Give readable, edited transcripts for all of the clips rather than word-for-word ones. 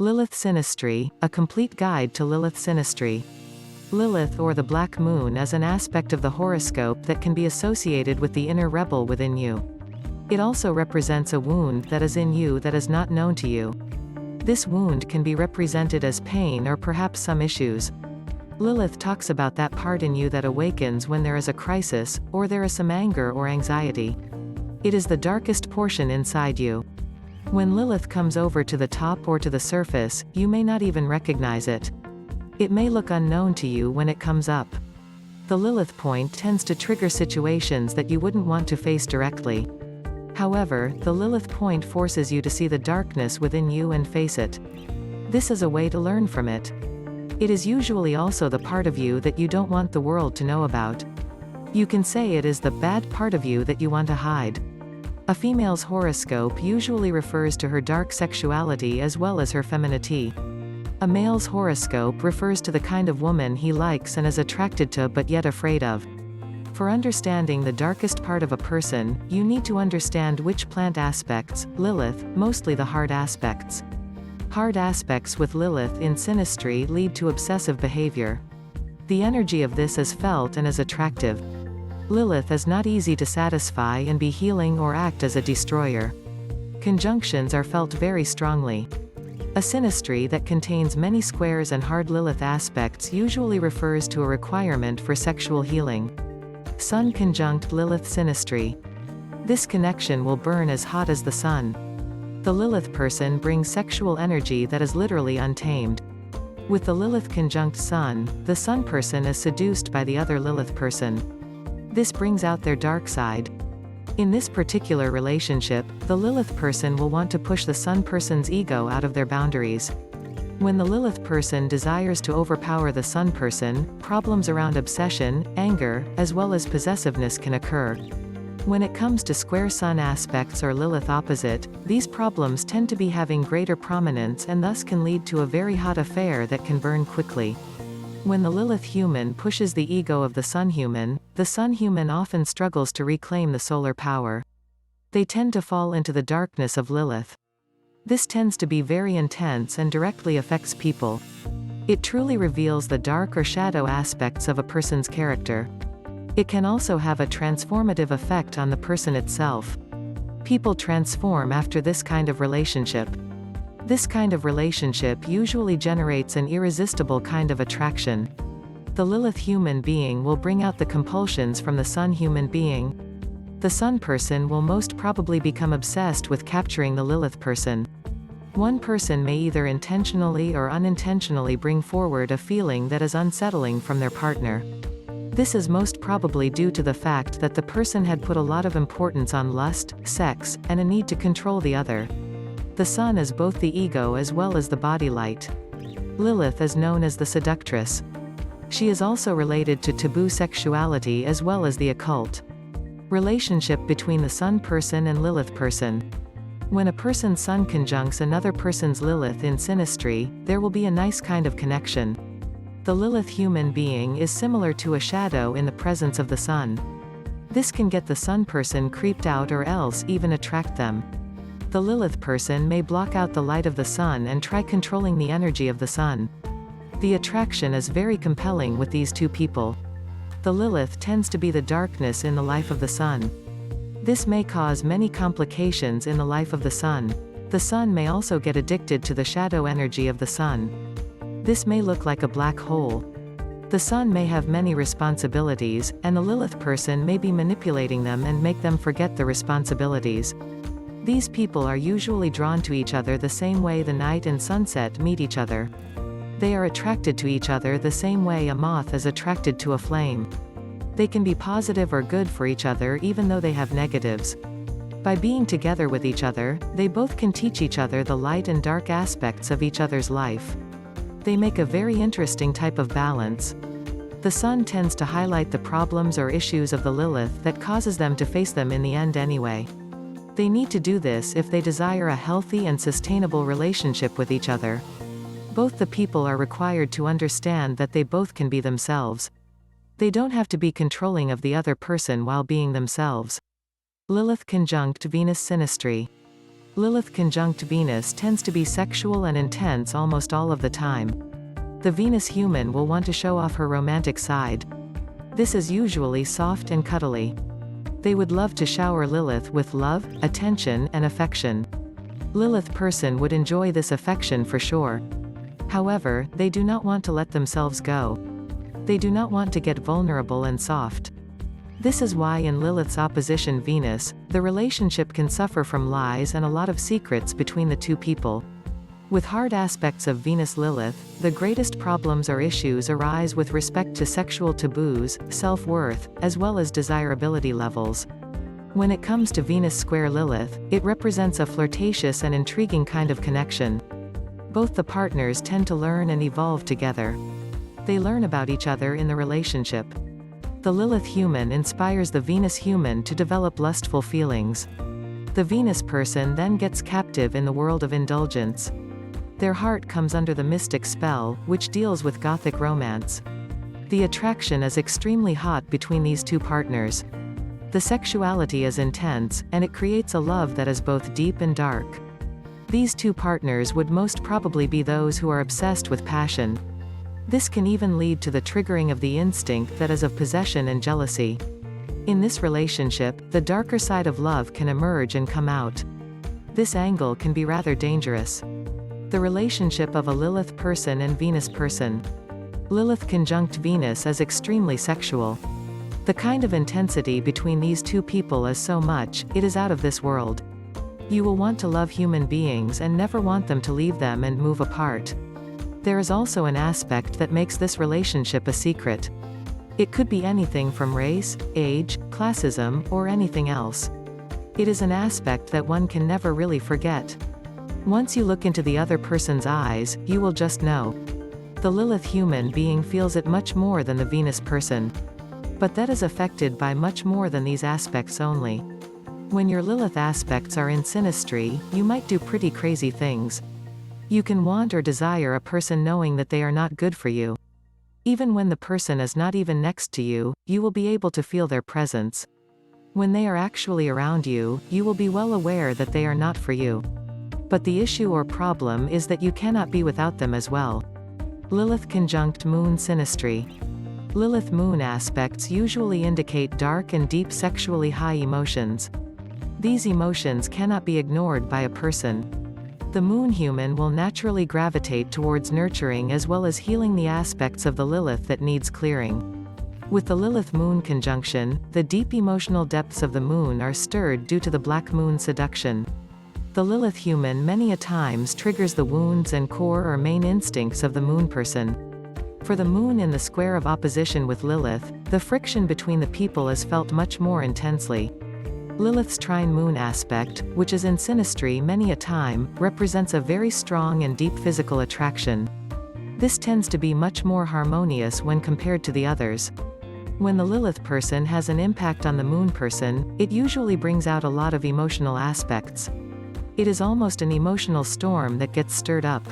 Lilith Synastry, a complete guide to Lilith Synastry. Lilith or the Black Moon is an aspect of the horoscope that can be associated with the inner rebel within you. It also represents a wound that is in you that is not known to you. This wound can be represented as pain or perhaps some issues. Lilith talks about that part in you that awakens when there is a crisis, or there is some anger or anxiety. It is the darkest portion inside you. When Lilith comes over to the top or to the surface, you may not even recognize it. It may look unknown to you when it comes up. The Lilith point tends to trigger situations that you wouldn't want to face directly. However, the Lilith point forces you to see the darkness within you and face it. This is a way to learn from it. It is usually also the part of you that you don't want the world to know about. You can say it is the bad part of you that you want to hide. A female's horoscope usually refers to her dark sexuality as well as her femininity. A male's horoscope refers to the kind of woman he likes and is attracted to but yet afraid of. For understanding the darkest part of a person, you need to understand which plant aspects, Lilith, mostly the hard aspects. Hard aspects with Lilith in synastry lead to obsessive behavior. The energy of this is felt and is attractive. Lilith is not easy to satisfy and be healing or act as a destroyer. Conjunctions are felt very strongly. A synastry that contains many squares and hard Lilith aspects usually refers to a requirement for sexual healing. Sun conjunct Lilith synastry. This connection will burn as hot as the sun. The Lilith person brings sexual energy that is literally untamed. With the Lilith conjunct Sun, the Sun person is seduced by the other Lilith person. This brings out their dark side. In this particular relationship, the Lilith person will want to push the Sun person's ego out of their boundaries. When the Lilith person desires to overpower the Sun person, problems around obsession, anger, as well as possessiveness can occur. When it comes to square Sun aspects or Lilith opposite, these problems tend to be having greater prominence and thus can lead to a very hot affair that can burn quickly. When the Lilith human pushes the ego of the Sun human often struggles to reclaim the solar power. They tend to fall into the darkness of Lilith. This tends to be very intense and directly affects people. It truly reveals the dark or shadow aspects of a person's character. It can also have a transformative effect on the person itself. People transform after this kind of relationship. This kind of relationship usually generates an irresistible kind of attraction. The Lilith human being will bring out the compulsions from the Sun human being. The Sun person will most probably become obsessed with capturing the Lilith person. One person may either intentionally or unintentionally bring forward a feeling that is unsettling from their partner. This is most probably due to the fact that the person had put a lot of importance on lust, sex, and a need to control the other. The Sun is both the ego as well as the body light. Lilith is known as the seductress. She is also related to taboo sexuality as well as the occult. Relationship between the Sun person and Lilith person. When a person's Sun conjuncts another person's Lilith in synastry, there will be a nice kind of connection. The Lilith human being is similar to a shadow in the presence of the Sun. This can get the Sun person creeped out or else even attract them. The Lilith person may block out the light of the Sun and try controlling the energy of the Sun. The attraction is very compelling with these two people. The Lilith tends to be the darkness in the life of the Sun. This may cause many complications in the life of the Sun. The Sun may also get addicted to the shadow energy of the Sun. This may look like a black hole. The Sun may have many responsibilities, and the Lilith person may be manipulating them and make them forget the responsibilities. These people are usually drawn to each other the same way the night and sunset meet each other. They are attracted to each other the same way a moth is attracted to a flame. They can be positive or good for each other even though they have negatives. By being together with each other, they both can teach each other the light and dark aspects of each other's life. They make a very interesting type of balance. The Sun tends to highlight the problems or issues of the Lilith that causes them to face them in the end anyway. They need to do this if they desire a healthy and sustainable relationship with each other. Both the people are required to understand that they both can be themselves. They don't have to be controlling of the other person while being themselves. Lilith conjunct Venus synastry. Lilith conjunct Venus tends to be sexual and intense almost all of the time. The Venus human will want to show off her romantic side. This is usually soft and cuddly. They would love to shower Lilith with love, attention, and affection. Lilith person would enjoy this affection for sure. However, they do not want to let themselves go. They do not want to get vulnerable and soft. This is why in Lilith's opposition Venus, the relationship can suffer from lies and a lot of secrets between the two people. With hard aspects of Venus-Lilith, the greatest problems or issues arise with respect to sexual taboos, self-worth, as well as desirability levels. When it comes to Venus square Lilith, it represents a flirtatious and intriguing kind of connection. Both the partners tend to learn and evolve together. They learn about each other in the relationship. The Lilith human inspires the Venus human to develop lustful feelings. The Venus person then gets captive in the world of indulgence. Their heart comes under the mystic spell, which deals with Gothic romance. The attraction is extremely hot between these two partners. The sexuality is intense, and it creates a love that is both deep and dark. These two partners would most probably be those who are obsessed with passion. This can even lead to the triggering of the instinct that is of possession and jealousy. In this relationship, the darker side of love can emerge and come out. This angle can be rather dangerous. The relationship of a Lilith person and Venus person. Lilith conjunct Venus is extremely sexual. The kind of intensity between these two people is so much, it is out of this world. You will want to love human beings and never want them to leave them and move apart. There is also an aspect that makes this relationship a secret. It could be anything from race, age, classism, or anything else. It is an aspect that one can never really forget. Once you look into the other person's eyes, you will just know. The Lilith human being feels it much more than the Venus person. But that is affected by much more than these aspects only. When your Lilith aspects are in synastry, you might do pretty crazy things. You can want or desire a person knowing that they are not good for you. Even when the person is not even next to you, you will be able to feel their presence. When they are actually around you, you will be well aware that they are not for you. But the issue or problem is that you cannot be without them as well. Lilith conjunct Moon synastry. Lilith Moon aspects usually indicate dark and deep sexually high emotions. These emotions cannot be ignored by a person. The Moon human will naturally gravitate towards nurturing as well as healing the aspects of the Lilith that needs clearing. With the Lilith Moon conjunction, the deep emotional depths of the Moon are stirred due to the Black Moon seduction. The Lilith human many a times triggers the wounds and core or main instincts of the Moon person. For the Moon in the square of opposition with Lilith, the friction between the people is felt much more intensely. Lilith's trine Moon aspect, which is in synastry many a time, represents a very strong and deep physical attraction. This tends to be much more harmonious when compared to the others. When the Lilith person has an impact on the Moon person, it usually brings out a lot of emotional aspects. It is almost an emotional storm that gets stirred up.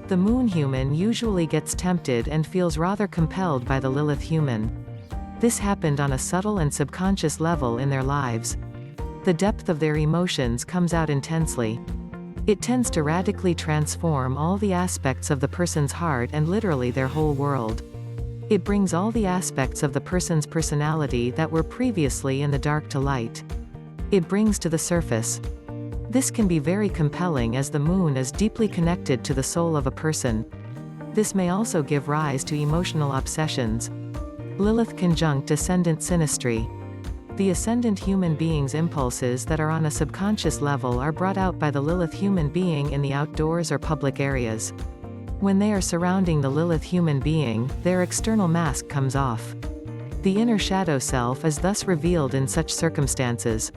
The Moon human usually gets tempted and feels rather compelled by the Lilith human. This happened on a subtle and subconscious level in their lives. The depth of their emotions comes out intensely. It tends to radically transform all the aspects of the person's heart and literally their whole world. It brings all the aspects of the person's personality that were previously in the dark to light. It brings to the surface. This can be very compelling as the Moon is deeply connected to the soul of a person. This may also give rise to emotional obsessions. Lilith conjunct Ascendant synastry. The ascendant human being's impulses that are on a subconscious level are brought out by the Lilith human being in the outdoors or public areas. When they are surrounding the Lilith human being, their external mask comes off. The inner shadow self is thus revealed in such circumstances.